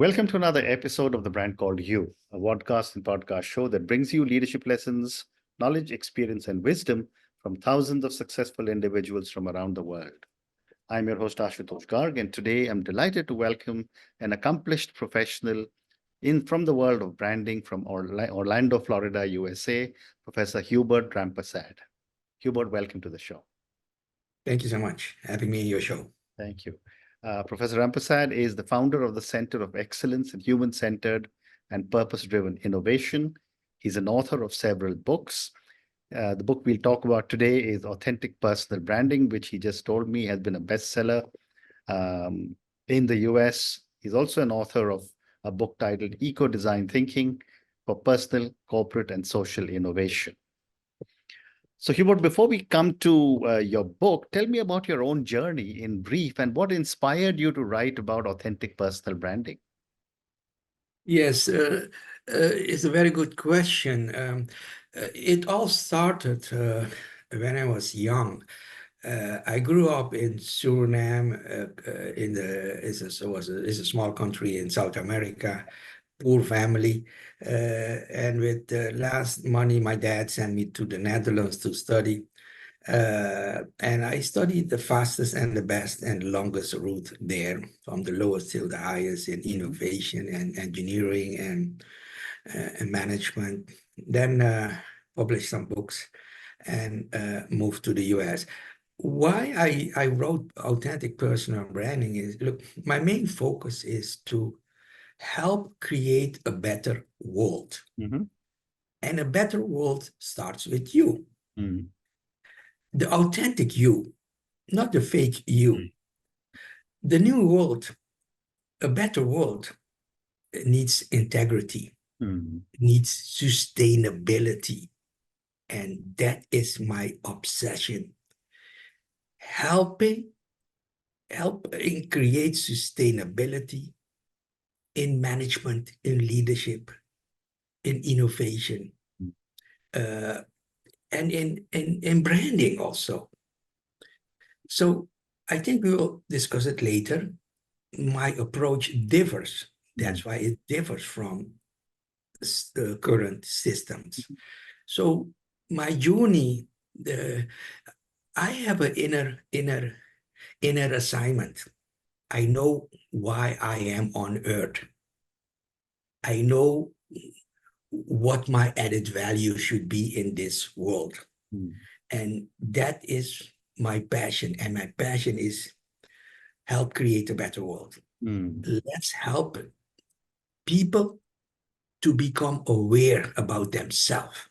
Welcome to another episode of The Brand Called You, a podcast and podcast show that brings you leadership lessons, knowledge, experience, and wisdom from thousands of successful individuals from around the world. I'm your host, Ashutosh Garg, and today I'm delighted to welcome an accomplished professional from the world of branding from Orlando, Florida, USA, Professor Hubert Rampersad. Hubert, welcome to the show. Thank you so much for having me in your show. Thank you. Professor Rampersad is the founder of the Center of Excellence in Human-Centered and Purpose-Driven Innovation. He's an author of several books. The book we'll talk about today is Authentic Personal Branding, which he just told me has been a bestseller in the US. He's also an author of a book titled Eco-Design Thinking for Personal, Corporate, and Social Innovation. So, Hubert, before we come to your book, tell me about your own journey in brief and what inspired you to write about authentic personal branding. Yes, it's a very good question. It all started when I was young. I grew up in Suriname. It's a small country in South America. Poor family, and with the last money, my dad sent me to the Netherlands to study, and I studied the fastest and the best and longest route there, from the lowest till the highest in innovation and engineering and management. Then published some books and moved to the US. Why I wrote Authentic Personal Branding is, look, my main focus is to help create a better world. Mm-hmm. And a better world starts with you. Mm-hmm. The authentic you, not the fake you. Mm-hmm. The new world, a better world, needs integrity, needs sustainability. And that is my obsession. Helping create sustainability in management, in leadership, in innovation, and in branding also. So I think we will discuss it later. My approach differs. That's why it differs from the current systems. So my journey, I have an inner assignment. I know why I am on earth. I know what my added value should be in this world. And that is my passion. And my passion is help create a better world. Let's help people to become aware about themselves.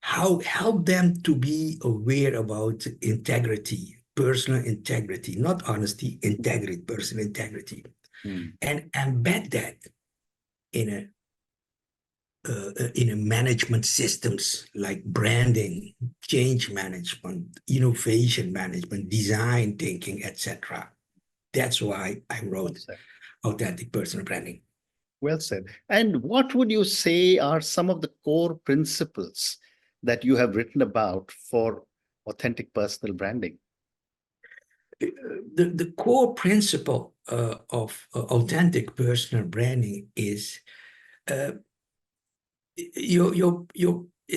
How help them to be aware about integrity, personal integrity, not honesty, integrity, personal integrity, and embed that in a management systems like branding, change management, innovation management, design thinking, etc. That's why I wrote Authentic Personal Branding. Well said. And what would you say are some of the core principles that you have written about for authentic personal branding? The core principle of authentic personal branding is it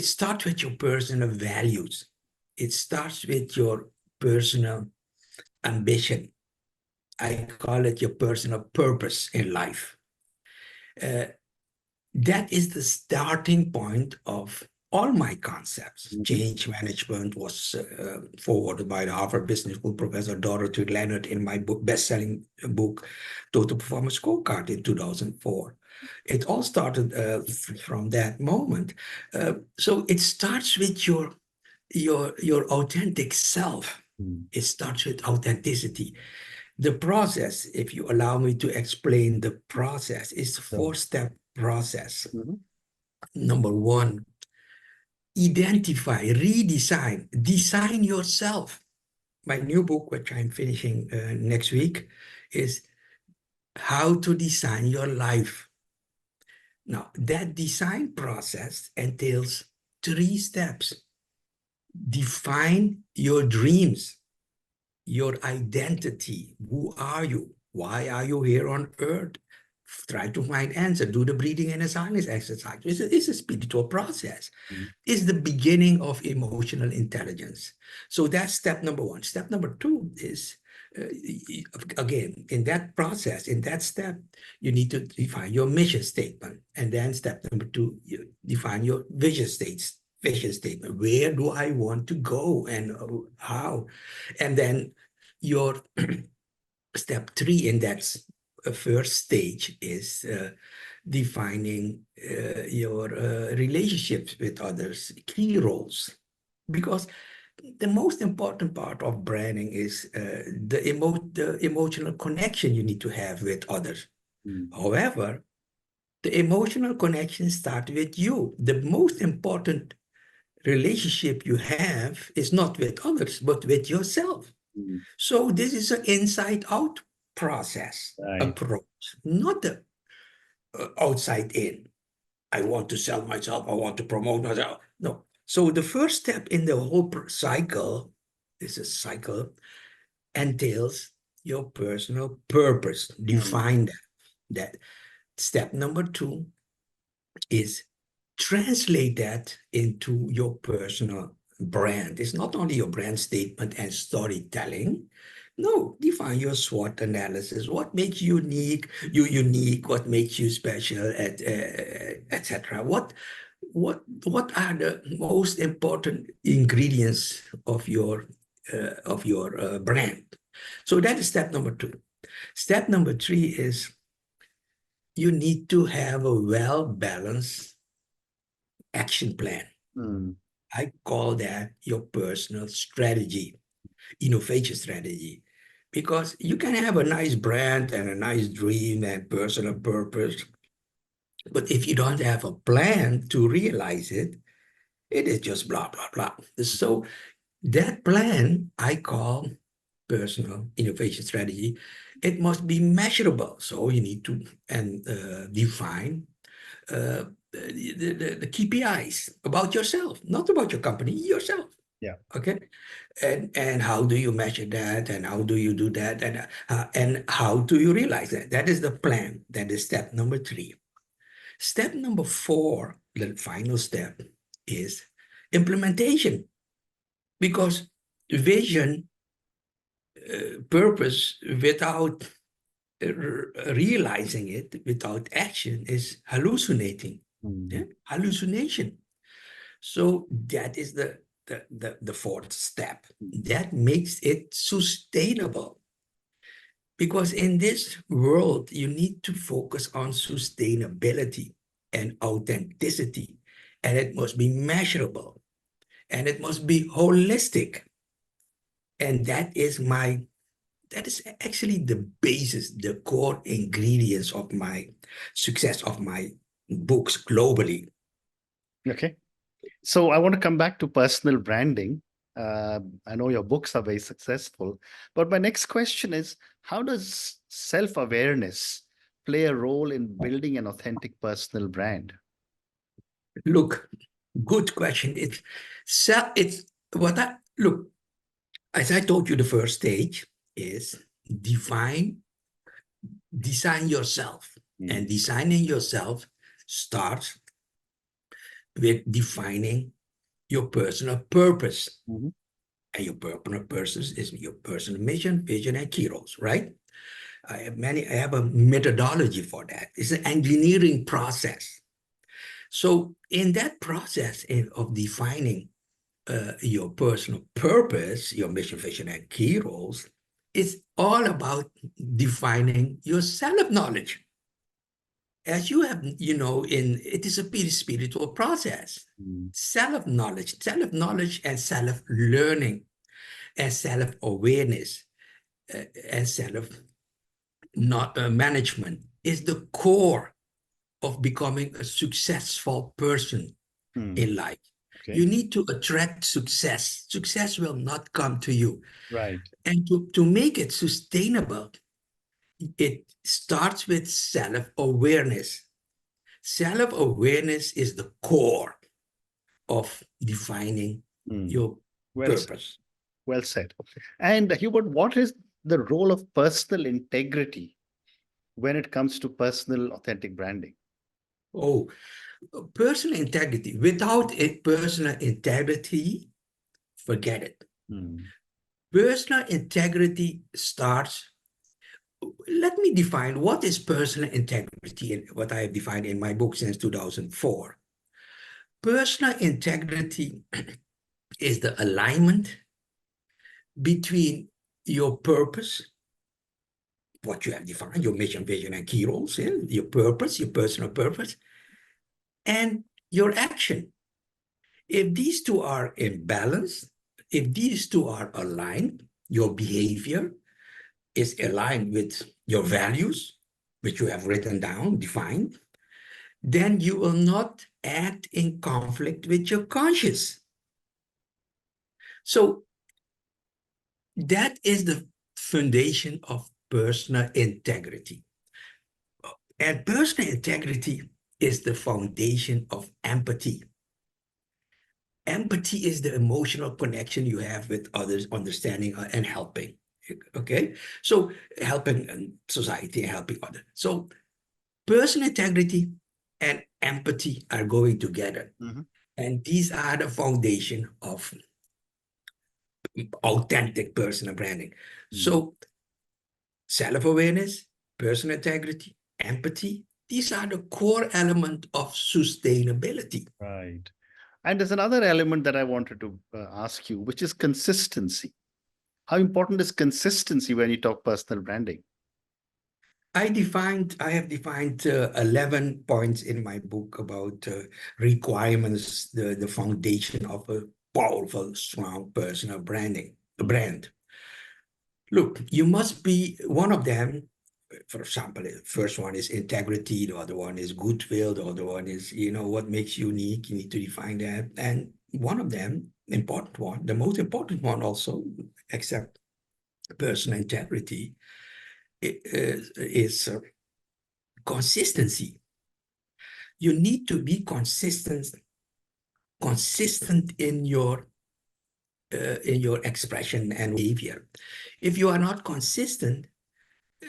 starts with your personal values. It starts with your personal ambition. I call it your personal purpose in life. That is the starting point of all my concepts. Change management was forwarded by the Harvard Business School professor Dorothy Leonard in my book, best-selling book, Total Performance Scorecard in 2004. It all started from that moment. So it starts with your authentic self. It starts with authenticity. The process, if you allow me to explain the process, is a four-step process. Number one, identify, redesign, design yourself. My new book, which I'm finishing next week, is How to Design Your Life. Now, that design process entails 3 steps. Define your dreams, your identity. Who are you? Why are you here on earth? try to find answer, do the breathing and the silence exercise. It's a spiritual process. It's the beginning of emotional intelligence. So that's step number one. Step number two is, again, in that process, in that step, you need to define your mission statement. And then step number two, you define your vision statement. Where do I want to go and how? And then your step three in that first stage is defining your relationships with others, key roles. Because the most important part of branding is the emotional connection you need to have with others. However, the emotional connection starts with you. The most important relationship you have is not with others, but with yourself. So this is an inside-out process, approach, not the outside in. I want to sell myself, I want to promote myself. No. So the first step in the whole cycle, this is cycle, entails your personal purpose. Define that. Step number two is translate that into your personal brand. It's not only your brand statement and storytelling. No, define your SWOT analysis. What makes you unique? What makes you special? Etc. What are the most important ingredients of your brand? So that is step number two. Step number three is you need to have a well-balanced action plan. I call that your personal strategy, innovation strategy, because you can have a nice brand and a nice dream and personal purpose, but if you don't have a plan to realize it, it is just blah, blah, blah. So that plan I call personal innovation strategy. It must be measurable. So you need to define the KPIs about yourself, not about your company, yourself. Yeah. Okay. And how do you measure that? And how do you do that? And how do you realize that? That is the plan. That is step number three. Step number four, the final step, is implementation. Because vision, purpose without realizing it, without action, is hallucinating. Yeah? Hallucination. So that is the fourth step. That makes it sustainable. Because in this world, you need to focus on sustainability and authenticity. And it must be measurable. And it must be holistic. And that is actually the basis, the core ingredients of my success of my books globally. Okay. So I want to come back to personal branding. I know your books are very successful, but my next question is, how does self-awareness play a role in building an authentic personal brand? Look, good question. Look, as I told you, the first stage is design yourself. And designing yourself starts with defining your personal purpose. And your personal purpose is your personal mission, vision, and key roles, right? I have a methodology for that. It's an engineering process. So in that process of defining your personal purpose, your mission, vision, and key roles, it's all about defining your self-knowledge. As you have, it is a pretty spiritual process. Self-knowledge and self-learning and self-awareness and self-management is the core of becoming a successful person in life. Okay. You need to attract success. Success will not come to you. Right. And to make it sustainable, it starts with self-awareness. Self-awareness is the core of defining your purpose. Well said. And Hubert, what is the role of personal integrity when it comes to personal authentic branding? Oh, personal integrity. Without personal integrity, forget it. Hmm. Personal integrity starts. Let me define what is personal integrity and what I have defined in my book since 2004. Personal integrity is the alignment between your purpose, what you have defined, your mission, vision, and key roles, yeah? Your purpose, your personal purpose, and your action. If these two are in balance, if these two are aligned, your behavior is aligned with your values, which you have written down, defined, then you will not act in conflict with your conscience. So that is the foundation of personal integrity. And personal integrity is the foundation of empathy. Empathy is the emotional connection you have with others, understanding and helping. Okay, so helping society and helping others. So personal integrity and empathy are going together. Mhm. And these are the foundation of authentic personal branding. Hmm. So self-awareness, personal integrity, empathy, these are the core element of sustainability. Right. And there's another element that I wanted to ask you, which is consistency. How important is consistency when you talk personal branding? I have defined 11 points in my book about requirements, the foundation of a powerful, strong personal branding, a Mm. brand. Look, you must be one of them. For example, the first one is integrity, the other one is goodwill, the other one is, what makes you unique. You need to define that. And one of them, important one, the most important one also, except personal integrity, is consistency. You need to be consistent in your expression and behavior. If you are not consistent,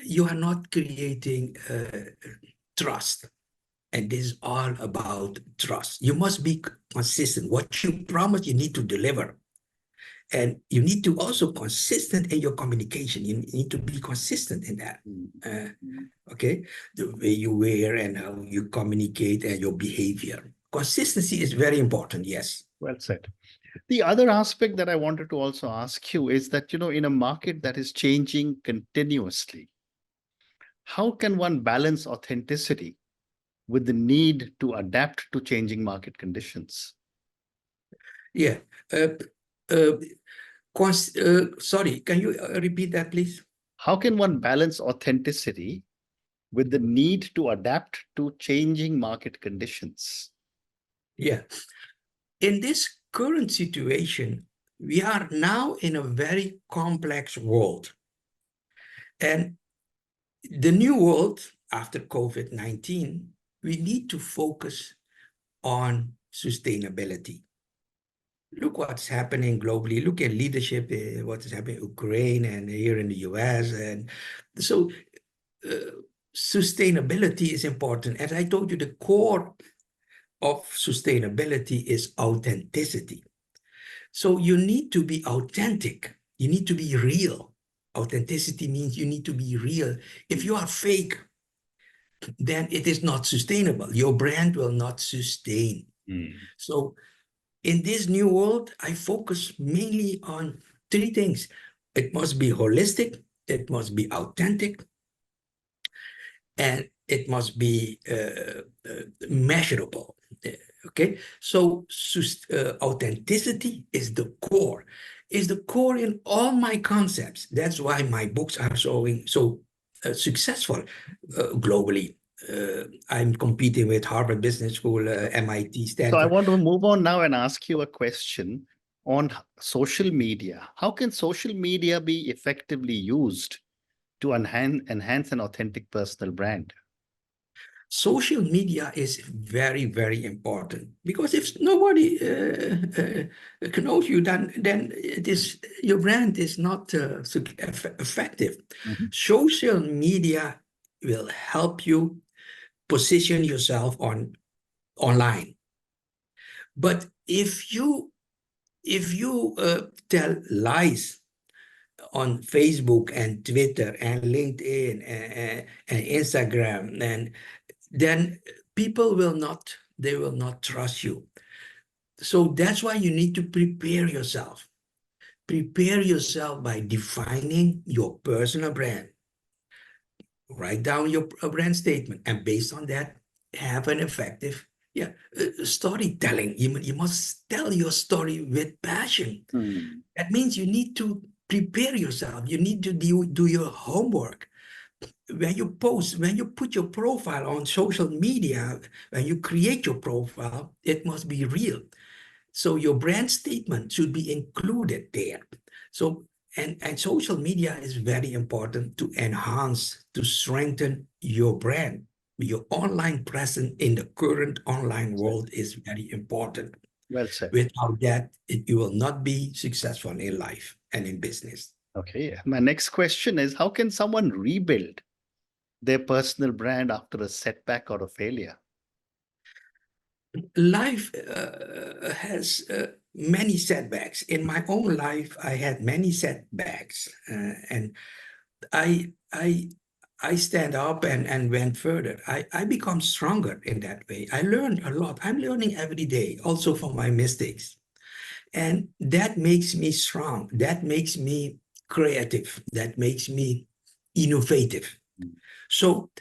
you are not creating trust. And this is all about trust. You must be consistent. What you promise, you need to deliver. And you need to also consistent in your communication. You need to be consistent in that. Uh, okay, the way you wear and how you communicate and your behavior. Consistency is very important. Yes. Well said. The other aspect that I wanted to also ask you is that, in a market that is changing continuously, how can one balance authenticity with the need to adapt to changing market conditions? Yeah. Uh, uh, Sorry, can you repeat that, please? How can one balance authenticity with the need to adapt to changing market conditions? Yeah. In this current situation, we are now in a very complex world. And the new world after COVID-19, we need to focus on sustainability. Look what's happening globally. Look at leadership, what is happening in Ukraine and here in the US. And so sustainability is important. As I told you, the core of sustainability is authenticity. So you need to be authentic. You need to be real. Authenticity means you need to be real. If you are fake, then it is not sustainable. Your brand will not sustain. Mm. So in this new world, I focus mainly on three things. It must be holistic, it must be authentic, and it must be measurable. Okay, so authenticity is the core, in all my concepts. That's why my books are so successful globally. I'm competing with Harvard Business School, MIT, So I Stanford. want to move on now and ask you a question on social media. How can social media be effectively used to enhance an authentic personal brand? Social media is very, very important because if nobody knows you, then it is your brand is not so effective. Mhm. Social media will help you position yourself online. But if you tell lies on Facebook and Twitter and LinkedIn and Instagram, and then people will not trust you. So that's why you need to prepare yourself. Prepare yourself by defining your personal brand. Write down your brand statement, and based on that, have an effective storytelling. You must tell your story with passion. That means you need to prepare yourself. You need to do your homework. When you post, when you put your profile on social media, when you create your profile, it must be real. So your brand statement should be included there. So and social media is very important to enhance, to strengthen your brand. Your online presence in the current online world is very important. Well said. Without that, you will not be successful in life and in business. Okay. My next question is, how can someone rebuild their personal brand after a setback or a failure? Life has many setbacks. In my own life, I had many setbacks, and I stand up and went further. I become stronger in that way. I learned a lot. I'm learning every day, also from my mistakes. And that makes me strong. That makes me creative. That makes me innovative. So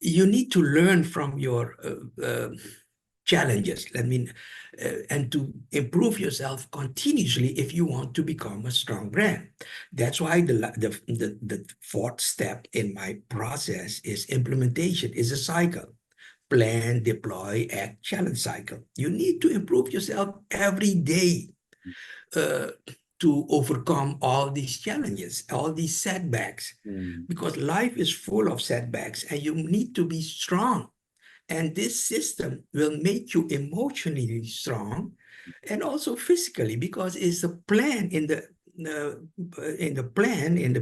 you need to learn from your challenges. And to improve yourself continuously if you want to become a strong brand. That's why the fourth step in my process is implementation, is a cycle. Plan, deploy, act, challenge cycle. You need to improve yourself every day to overcome all these challenges, all these setbacks, because life is full of setbacks and you need to be strong. And this system will make you emotionally strong and also physically, because it's a plan in the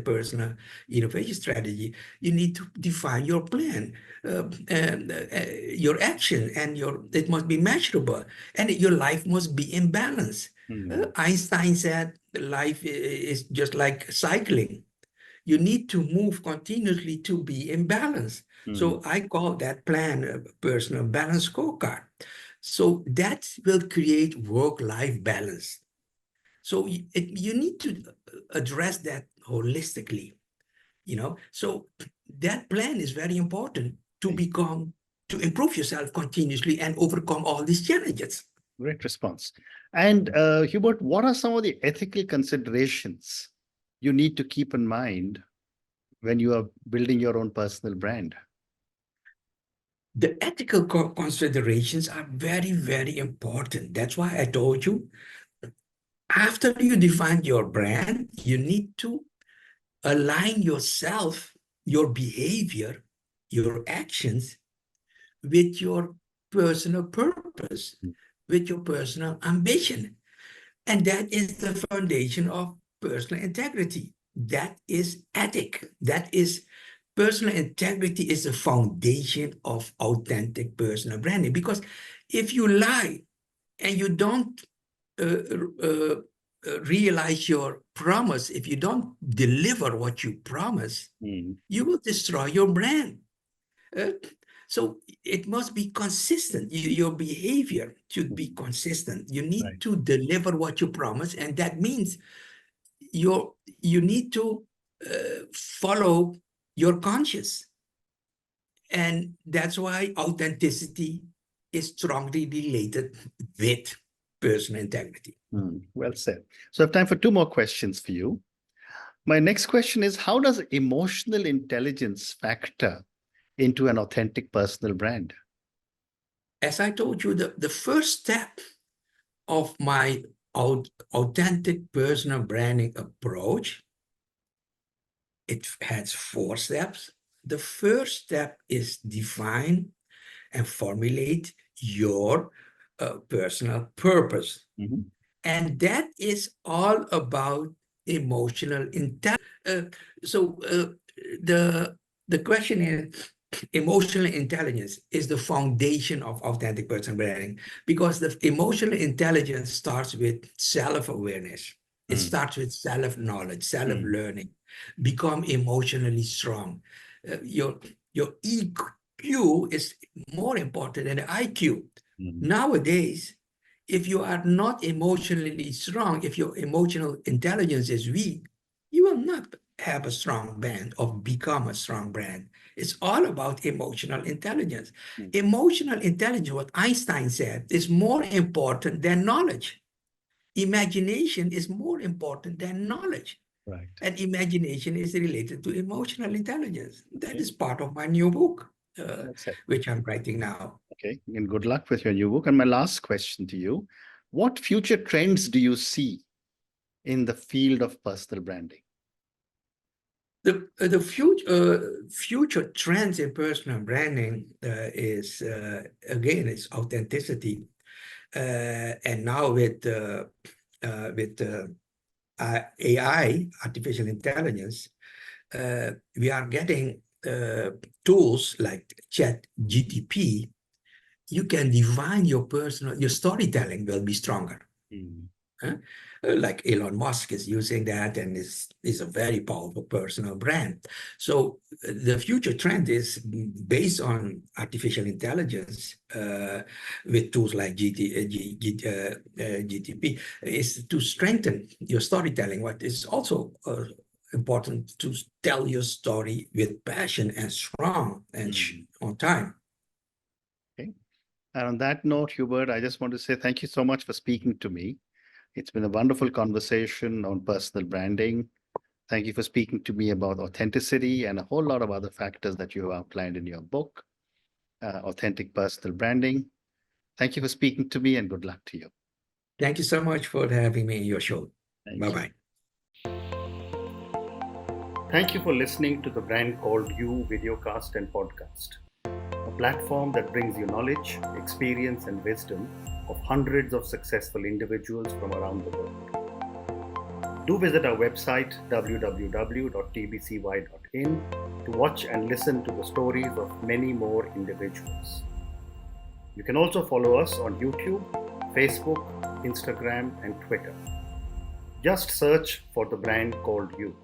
personal innovation strategy. You need to define your plan, and your action, and it must be measurable, and your life must be in balance. Einstein said life is just like cycling. You need to move continuously to be in balance. So I call that plan a personal balance scorecard. So that will create work-life balance. So you need to address that holistically, So that plan is very important to improve yourself continuously and overcome all these challenges. Great response. And Hubert, what are some of the ethical considerations you need to keep in mind when you are building your own personal brand? The ethical considerations are very, very important. That's why I told you, after you define your brand, you need to align yourself, your behavior, your actions with your personal purpose, with your personal ambition. And that is the foundation of personal integrity. That is ethic. That is personal integrity is the foundation of authentic personal branding. Because if you lie and you don't realize your promise, if you don't deliver what you promise, you will destroy your brand. So it must be consistent. Your behavior should be consistent. You need to deliver what you promise, and that means you need to follow your conscience. And that's why authenticity is strongly related with personal integrity. Well said. So I have time for two more questions for you. My next question is, how does emotional intelligence factor into an authentic personal brand? As I told you, the first step of my authentic personal branding approach, it has 4 steps. The first step is define and formulate your personal purpose. And that is all about emotional intelligence. The the question is, emotional intelligence is the foundation of authentic personal branding, because the emotional intelligence starts with self-awareness. It starts with self-knowledge, self-learning. Become emotionally strong. Your EQ is more important than the IQ. Nowadays, if you are not emotionally strong, if your emotional intelligence is weak, you will not have a strong brand or become a strong brand. It's all about emotional intelligence. Emotional intelligence, what Einstein said, is more important than knowledge. Imagination is more important than knowledge. Right. And imagination is related to emotional intelligence. That is part of my new book, which I'm writing now. Okay, and good luck with your new book. And my last question to you, what future trends do you see in the field of personal branding? The future trends in personal branding is, again, it's authenticity. And now with AI, artificial intelligence, we are getting tools like ChatGPT. You can define your storytelling will be stronger. Like Elon Musk is using that, and is a very powerful personal brand. So the future trend is based on artificial intelligence with tools like GTP, is to strengthen your storytelling. What is also important to tell your story with passion and strong and on time. Okay. And on that note, Hubert, I just want to say thank you so much for speaking to me. It's been a wonderful conversation on personal branding. Thank you for speaking to me about authenticity and a whole lot of other factors that you have outlined in your book, Authentic Personal Branding. Thank you for speaking to me, and good luck to you. Thank you so much for having me in your show. Bye-bye. Thank you for listening to the Brand Called You videocast and podcast, a platform that brings you knowledge, experience, and wisdom of hundreds of successful individuals from around the world. Do visit our website www.tbcy.in to watch and listen to the stories of many more individuals. You can also follow us on YouTube, Facebook, Instagram, and Twitter. Just search for the Brand Called You.